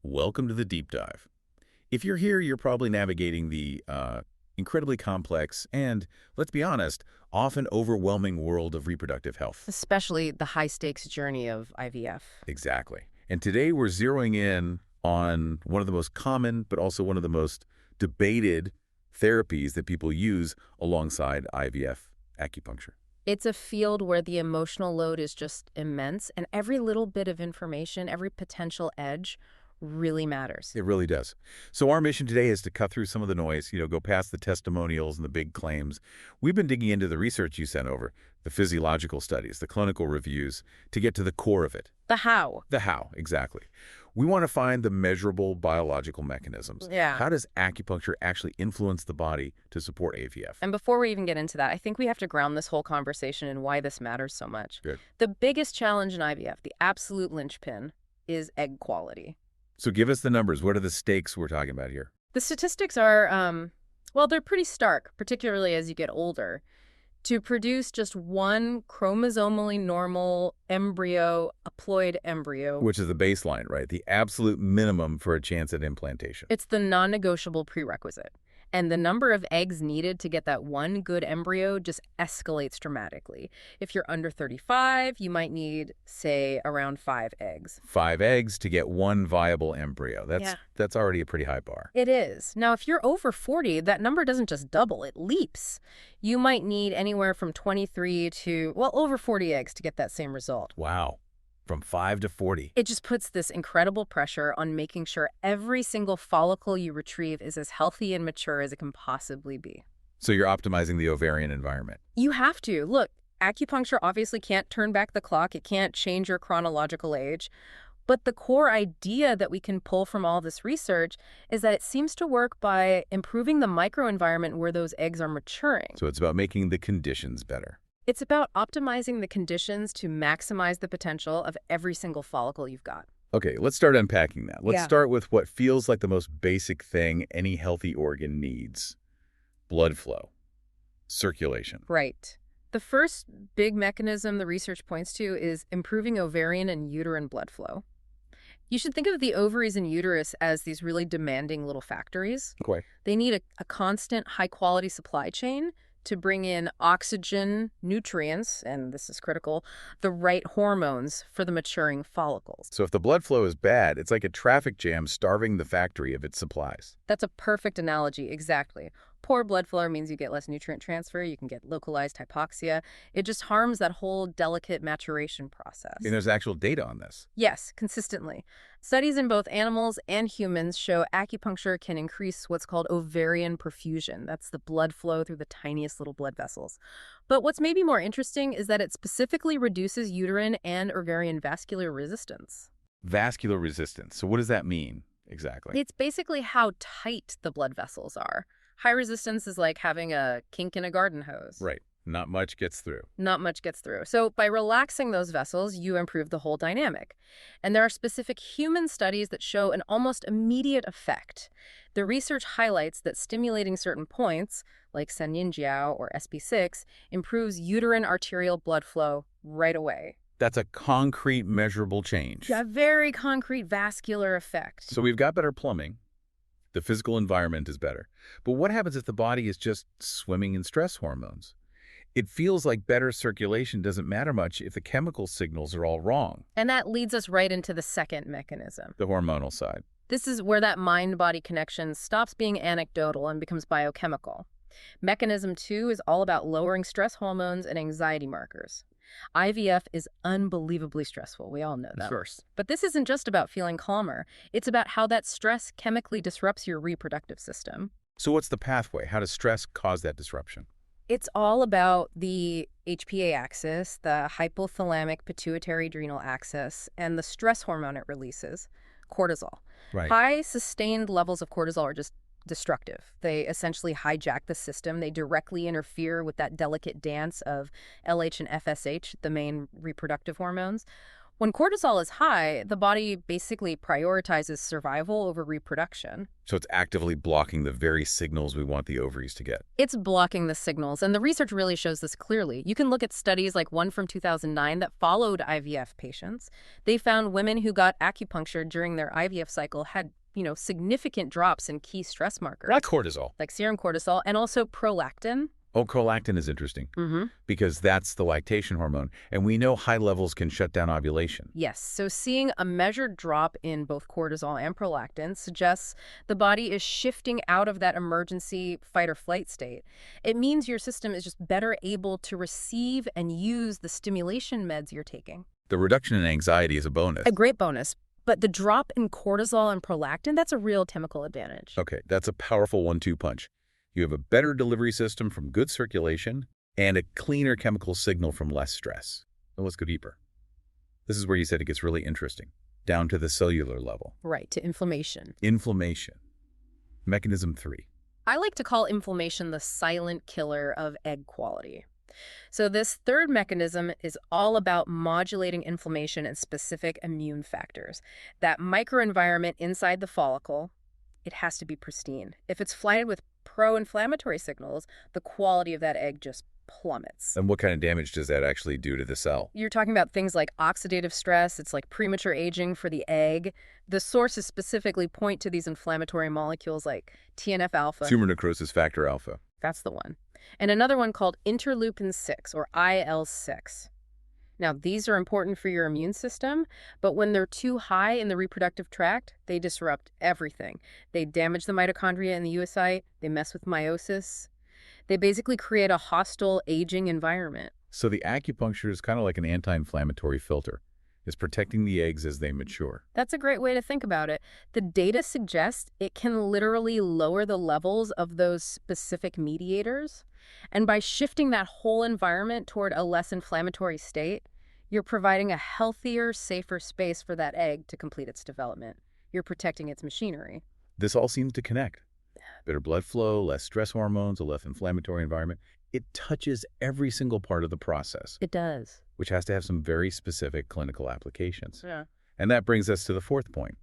Welcome to the deep dive. If you're here, you're probably navigating the incredibly complex and, let's be honest, often overwhelming world of reproductive health. Especially the high-stakes journey of IVF. Exactly. And today we're zeroing in on one of the most common, but also one of the most debated therapies that people use alongside IVF, acupuncture. It's a field where the emotional load is just immense, and every little bit of information, every potential edge really matters. It really does. So our mission today is to cut through some of the noise, go past the testimonials and the big claims. We've been digging into the research you sent over, the physiological studies, the clinical reviews, to get to the core of it. The how. The how, exactly. We want to find the measurable biological mechanisms. Yeah. How does acupuncture actually influence the body to support AVF? And before we even get into that, I think we have to ground this whole conversation in why this matters so much. Good. The biggest challenge in IVF, the absolute linchpin, is egg quality. So give us the numbers. What are the stakes we're talking about here? The statistics are, well, they're pretty stark, particularly as you get older. To produce just one chromosomally normal embryo, haploid embryo, Which is the baseline, right? The absolute minimum for a chance at implantation. it's the non-negotiable prerequisite. And the number of eggs needed to get that one good embryo just escalates dramatically. If you're under 35, you might need, say, around 5 eggs. 5 eggs to get one viable embryo. That's already a pretty high bar. It is. Now, if you're over 40, that number doesn't just double, it leaps. You might need anywhere from 23 to, well, over 40 eggs to get that same result. Wow. From 5 to 40. It just puts this incredible pressure on making sure every single follicle you retrieve is as healthy and mature as it can possibly be. So you're optimizing the ovarian environment. You have to. Look, acupuncture obviously can't turn back the clock. It can't change your chronological age. But the core idea that we can pull from all this research is that it seems to work by improving the microenvironment where those eggs are maturing. So it's about making the conditions better. It's about optimizing the conditions to maximize the potential of every single follicle you've got. Okay, let's start unpacking that. Let's Yeah. start with what feels like the most basic thing any healthy organ needs. Blood flow. Circulation. Right. The first big mechanism the research points to is improving ovarian and uterine blood flow. You should think of the ovaries and uterus as these really demanding little factories. Okay. They need a constant, high-quality supply chain to bring in oxygen, nutrients, and this is critical, the right hormones for the maturing follicles. So if the blood flow is bad, it's like a traffic jam starving the factory of its supplies. That's a perfect analogy, exactly. Poor blood flow means you get less nutrient transfer, you can get localized hypoxia. It just harms that whole delicate maturation process. And there's actual data on this. Yes, consistently. Studies in both animals and humans show acupuncture can increase what's called ovarian perfusion. That's the blood flow through the tiniest little blood vessels. But what's maybe more interesting is that it specifically reduces uterine and ovarian vascular resistance. Vascular resistance. So what does that mean exactly? It's basically how tight the blood vessels are. High resistance is like having a kink in a garden hose. Right. Not much gets through. Not much gets through. So by relaxing those vessels, you improve the whole dynamic. And there are specific human studies that show an almost immediate effect. The research highlights that stimulating certain points, like Sanyin-Jiao or SB6, improves uterine arterial blood flow right away. That's a concrete, measurable change. A very concrete vascular effect. So we've got better plumbing. The physical environment is better. But what happens if the body is just swimming in stress hormones? It feels like better circulation doesn't matter much if the chemical signals are all wrong. And that leads us right into the second mechanism. The hormonal side. This is where that mind-body connection stops being anecdotal and becomes biochemical. Mechanism 2 is all about lowering stress hormones and anxiety markers. IVF is unbelievably stressful. We all know that. Of course. But this isn't just about feeling calmer. It's about how that stress chemically disrupts your reproductive system. So what's the pathway? How does stress cause that disruption? It's all about the HPA axis, the hypothalamic pituitary adrenal axis, and the stress hormone it releases, cortisol. Right. High sustained levels of cortisol are just destructive. They essentially hijack the system. They directly interfere with that delicate dance of LH and FSH, the main reproductive hormones. When cortisol is high, the body basically prioritizes survival over reproduction. So it's actively blocking the very signals we want the ovaries to get. It's blocking the signals, and the research really shows this clearly. You can look at studies like one from 2009 that followed IVF patients. They found women who got acupuncture during their IVF cycle had, significant drops in key stress markers. Like cortisol. Like serum cortisol and also prolactin. Oh, prolactin is interesting Mm-hmm. because that's the lactation hormone, and we know high levels can shut down ovulation. Yes, so seeing a measured drop in both cortisol and prolactin suggests the body is shifting out of that emergency fight or flight state. It means your system is just better able to receive and use the stimulation meds you're taking. The reduction in anxiety is a bonus. A great bonus, but the drop in cortisol and prolactin, that's a real chemical advantage. Okay, that's a powerful 1-2 punch. You have a better delivery system from good circulation and a cleaner chemical signal from less stress. Now let's go deeper. This is where you said it gets really interesting, down to the cellular level. Right, to inflammation. Inflammation. Mechanism 3. I like to call inflammation the silent killer of egg quality. So this third mechanism is all about modulating inflammation and specific immune factors. That microenvironment inside the follicle, it has to be pristine. If it's flooded with pro-inflammatory signals, the quality of that egg just plummets. And what kind of damage does that actually do to the cell? You're talking about things like oxidative stress. It's like premature aging for the egg. The sources specifically point to these inflammatory molecules like TNF-alpha. Tumor necrosis factor alpha. That's the one. And another one called interleukin-6, or IL-6. Now, these are important for your immune system, but when they're too high in the reproductive tract, they disrupt everything. They damage the mitochondria in the oocyte. They mess with meiosis. They basically create a hostile, aging environment. So the acupuncture is kind of like an anti-inflammatory filter. It's protecting the eggs as they mature. That's a great way to think about it. The data suggests it can literally lower the levels of those specific mediators. And by shifting that whole environment toward a less inflammatory state, you're providing a healthier, safer space for that egg to complete its development. You're protecting its machinery. This all seems to connect. Better blood flow, less stress hormones, a less inflammatory environment. It touches every single part of the process, It does. which has to have some very specific clinical applications. Yeah. And that brings us to the fourth point,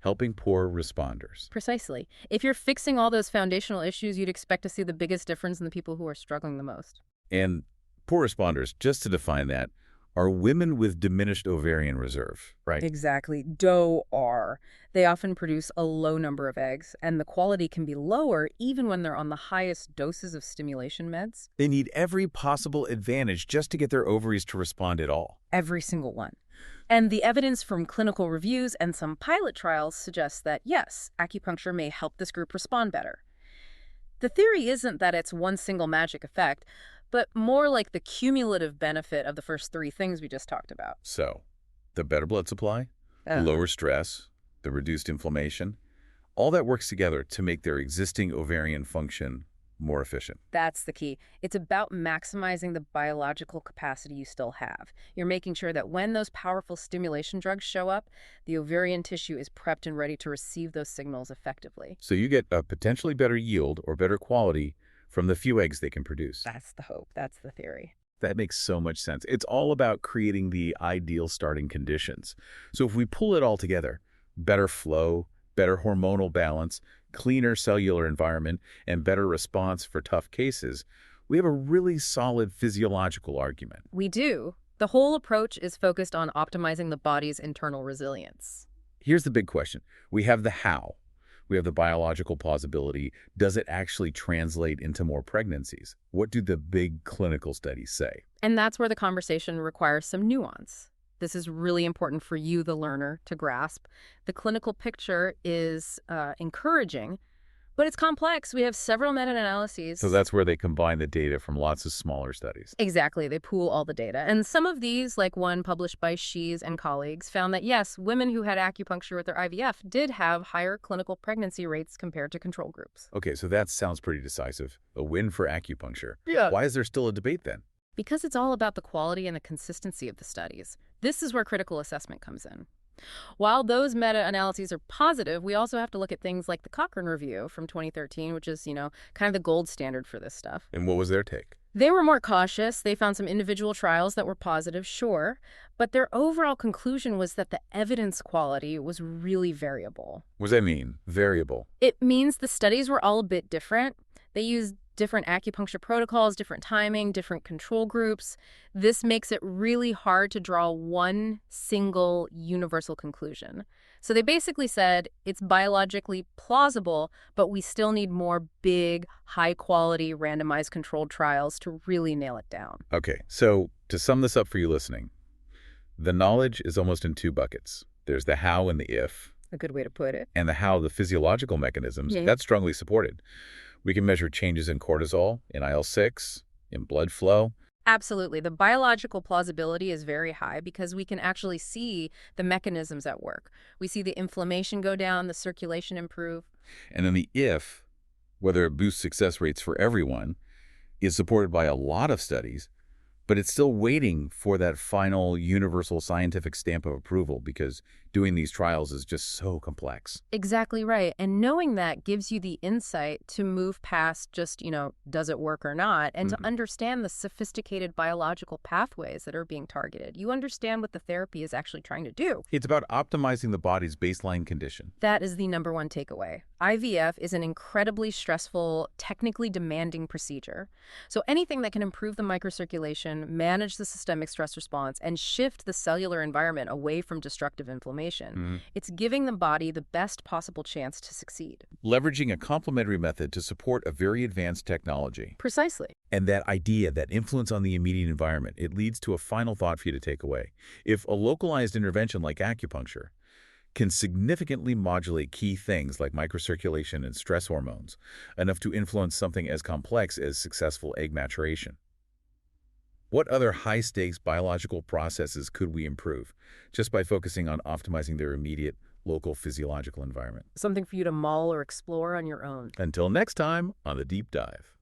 helping poor responders. Precisely. If you're fixing all those foundational issues, you'd expect to see the biggest difference in the people who are struggling the most. And poor responders, just to define that, are women with diminished ovarian reserve, right? Exactly. DOR. They often produce a low number of eggs, and the quality can be lower even when they're on the highest doses of stimulation meds. They need every possible advantage just to get their ovaries to respond at all. Every single one. And the evidence from clinical reviews and some pilot trials suggests that, yes, acupuncture may help this group respond better. The theory isn't that it's one single magic effect, but more like the cumulative benefit of the first three things we just talked about. So, the better blood supply, lower stress, the reduced inflammation, all that works together to make their existing ovarian function more efficient. That's the key. It's about maximizing the biological capacity you still have. You're making sure that when those powerful stimulation drugs show up, the ovarian tissue is prepped and ready to receive those signals effectively. So you get a potentially better yield or better quality from the few eggs they can produce. That's the hope. That's the theory. That makes so much sense. It's all about creating the ideal starting conditions. So if we pull it all together, better flow, better hormonal balance, cleaner cellular environment, and better response for tough cases, we have a really solid physiological argument. We do. The whole approach is focused on optimizing the body's internal resilience. Here's the big question. We have the how. We have the biological plausibility. Does it actually translate into more pregnancies? What do the big clinical studies say? And that's where the conversation requires some nuance. This is really important for you, the learner, to grasp. The clinical picture is encouraging, but it's complex. We have several meta-analyses. So that's where they combine the data from lots of smaller studies. Exactly. They pool all the data. And some of these, like one published by Shees and colleagues, found that, yes, women who had acupuncture with their IVF did have higher clinical pregnancy rates compared to control groups. Okay, so that sounds pretty decisive. A win for acupuncture. Yeah. Why is there still a debate then? Because it's all about the quality and the consistency of the studies. This is where critical assessment comes in. While those meta-analyses are positive, we also have to look at things like the Cochrane Review from 2013, which is, kind of the gold standard for this stuff. And what was their take? They were more cautious. They found some individual trials that were positive, sure, but their overall conclusion was that the evidence quality was really variable. What does that mean? Variable. It means the studies were all a bit different. They used different acupuncture protocols, different timing, different control groups. This makes it really hard to draw one single universal conclusion. So they basically said it's biologically plausible, but we still need more big, high-quality, randomized controlled trials to really nail it down. Okay, so to sum this up for you listening, the knowledge is almost in two buckets. There's the how and the if, A good way to put it. and the how, the physiological mechanisms, Yeah. that's strongly supported. We can measure changes in cortisol, in IL-6, in blood flow. Absolutely. The biological plausibility is very high because we can actually see the mechanisms at work. We see the inflammation go down, the circulation improve. And then the if, whether it boosts success rates for everyone, is supported by a lot of studies, but it's still waiting for that final universal scientific stamp of approval because doing these trials is just so complex. Exactly right. And knowing that gives you the insight to move past just, does it work or not, and to understand the sophisticated biological pathways that are being targeted. You understand what the therapy is actually trying to do. It's about optimizing the body's baseline condition. That is the number one takeaway. IVF is an incredibly stressful, technically demanding procedure. So anything that can improve the microcirculation, manage the systemic stress response, and shift the cellular environment away from destructive inflammation, it's giving the body the best possible chance to succeed. Leveraging a complementary method to support a very advanced technology. Precisely. And that idea, that influence on the immediate environment, it leads to a final thought for you to take away. If a localized intervention like acupuncture can significantly modulate key things like microcirculation and stress hormones, enough to influence something as complex as successful egg maturation, what other high-stakes biological processes could we improve just by focusing on optimizing their immediate local physiological environment? Something for you to mull or explore on your own. Until next time on The Deep Dive.